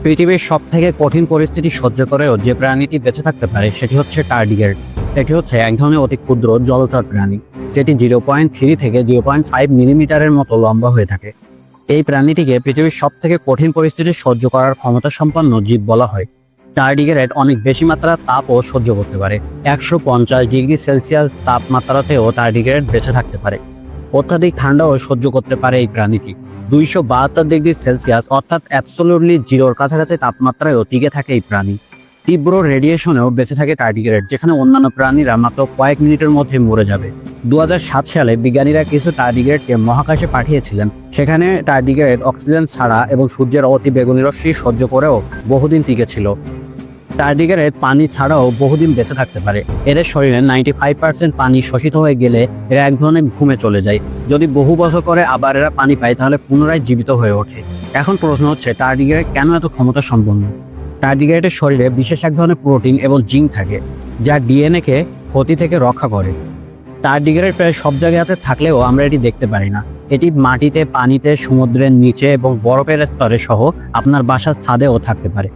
পৃথিবীর সবথেকে কঠিন পরিস্থিতি সহ্য করেও যে প্রাণীটি বেঁচে থাকতে পারে সেটি হচ্ছে টার্ডিগ্রেড। এটি হচ্ছে এক ধরনের অতি ক্ষুদ্র জলচর প্রাণী, যেটি 0.3 থেকে 0.5 মিলিমিটারের মতো লম্বা হয়ে থাকে। এই প্রাণীটিকে পৃথিবীর সবথেকে কঠিন পরিস্থিতি সহ্য করার ক্ষমতা সম্পন্ন জীব বলা হয়। টার্ডিগ্রেড অনেক বেশি মাত্রার তাপও সহ্য করতে পারে। 150 ডিগ্রি সেলসিয়াস তাপমাত্রাতেও টার্ডিগ্রেড বেঁচে থাকতে পারে। অত্যাধিক ঠান্ডাও সহ্য করতে পারে এই প্রাণীটি। 272 ডিগ্রি সেলসিয়াস অর্থাৎ অ্যাবসলিউটলি জিরোর কাছাকাছি তাপমাত্রায়ও টিকে থাকে এই প্রাণী। তীব্র রেডিয়েশনেও বেঁচে থাকে টার্ডিগ্রেড, যেখানে অন্যান্য প্রাণীরা মাত্র কয়েক মিনিটের মধ্যে মরে যাবে। 2007 সালে বিজ্ঞানীরা কিছু টার্ডিগ্রেডকে মহাকাশে পাঠিয়েছিলেন। সেখানে টার্ডিগ্রেড অক্সিজেন ছাড়া এবং সূর্যের অতি বেগুনি রশ্মি সহ্য করেও বহুদিন টিকে ছিল। টার্ডিগ্রেড পানি ছাড়াও বহুদিন বেঁচে থাকতে পারে। এদের শরীরে 95% পানি শোষিত হয়ে গেলে এরা এক ধরনের ঘুমে চলে যায়। যদি বহু বছর করে আবার এরা পানি পায় তাহলে পুনরায় জীবিত হয়ে ওঠে। এখন প্রশ্ন হচ্ছে, টার্ডিগ্রেড কেন এত ক্ষমতা সম্পন্ন? টার্ডিগ্রেডের শরীরে বিশেষ এক ধরনের প্রোটিন এবং জিঙ্ক থাকে, যা ডিএনএ-কে ক্ষতি থেকে রক্ষা করে। টার্ডিগ্রেড প্রায় সব জায়গাতে থাকলেও আমরা এটি দেখতে পারি না। এটি মাটিতে, পানিতে, সমুদ্রের নিচে এবং বরফের স্তরে সহ আপনার বাসার ছাদেও থাকতে পারে।